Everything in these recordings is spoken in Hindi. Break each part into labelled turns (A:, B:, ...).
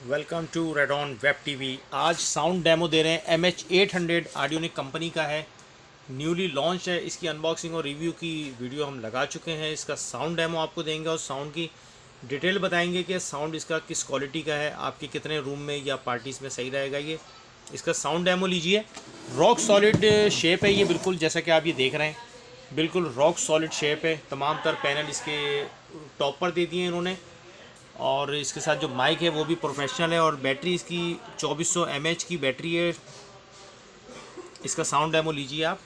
A: Welcome to Radon web TV. आज साउंड डेमो दे रहे हैं। MH800 ऑडियोनिक कंपनी का है, न्यूली लॉन्च है। इसकी अनबॉक्सिंग और रिव्यू की वीडियो हम लगा चुके हैं। इसका साउंड डेमो आपको देंगे और साउंड की डिटेल बताएंगे कि साउंड इसका किस क्वालिटी का है, आपके कितने रूम में या पार्टीज़ में सही रहेगा। ये इसका साउंड डेमो लीजिए। रॉक सॉलिड शेप है ये, बिल्कुल जैसा कि आप ये देख रहे हैं, बिल्कुल रॉक सॉलिड शेप है। तमाम तर पैनल इसके टॉप पर दे दिए हैं इन्होंने, और इसके साथ जो माइक है वो भी प्रोफेशनल है, और बैटरी इसकी 2400 mAh की बैटरी है। इसका साउंड डेमो लीजिए आप।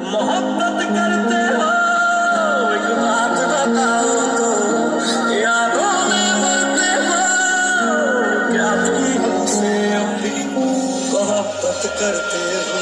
A: मोहब्बत करते हो एक बात बताओ तो, यादों में मरते हो क्या तुम हमसे अपनी मोहब्बत करते हो।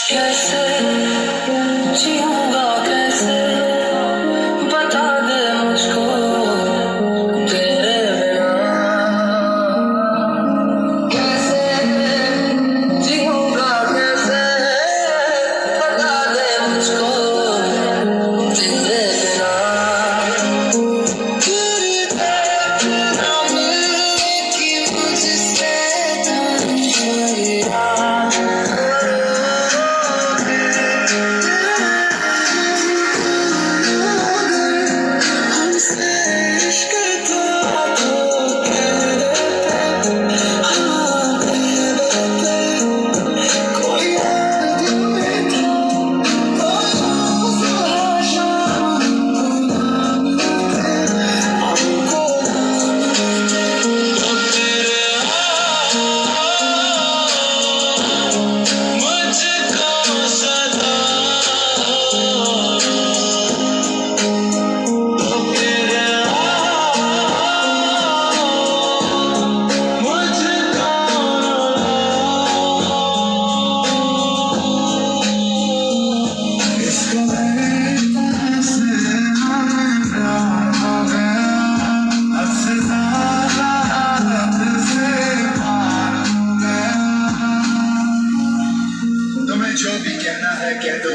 A: कैसे जीऊंगा, कैसे बता दे मुझको तेरे बिना। कैसे जीऊंगा, कैसे बता दे मुझको तेरे बिना। तेरी ना मिलने की मुझसे जो भी कहना है कह दो,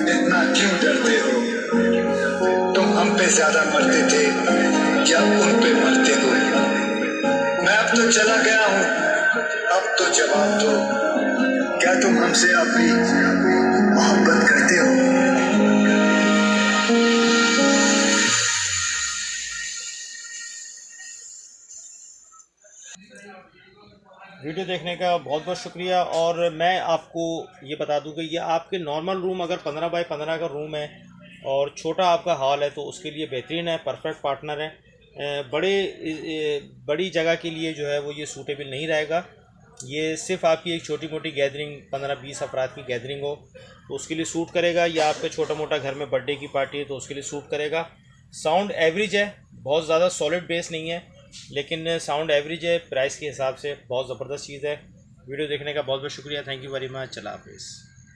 A: इतना क्यों डरते हो? तुम हम पे ज्यादा मरते थे क्या उन पे मरते हो? मैं अब तो चला गया हूँ, अब तो जवाब दो, क्या तुम हमसे अब भी मोहब्बत करते हो? वीडियो देखने का बहुत बहुत शुक्रिया। और मैं आपको ये बता दूं कि ये आपके नॉर्मल रूम, अगर 15 बाई 15 का रूम है और छोटा आपका हॉल है तो उसके लिए बेहतरीन है, परफेक्ट पार्टनर है। बड़ी जगह के लिए जो है वो ये सूटेबल नहीं रहेगा। ये सिर्फ आपकी एक छोटी मोटी गैदरिंग, 15-20 अफराद की गैदरिंग हो तो उसके लिए सूट करेगा, या आपका छोटा मोटा घर में बर्थडे की पार्टी है तो उसके लिए सूट करेगा। साउंड एवरेज है, बहुत ज़्यादा सॉलिड बेस नहीं है, लेकिन साउंड एवरेज है। प्राइस के हिसाब से बहुत ज़बरदस्त चीज़ है। वीडियो देखने का बहुत बहुत शुक्रिया। Thank you very much. चला हाफिज़।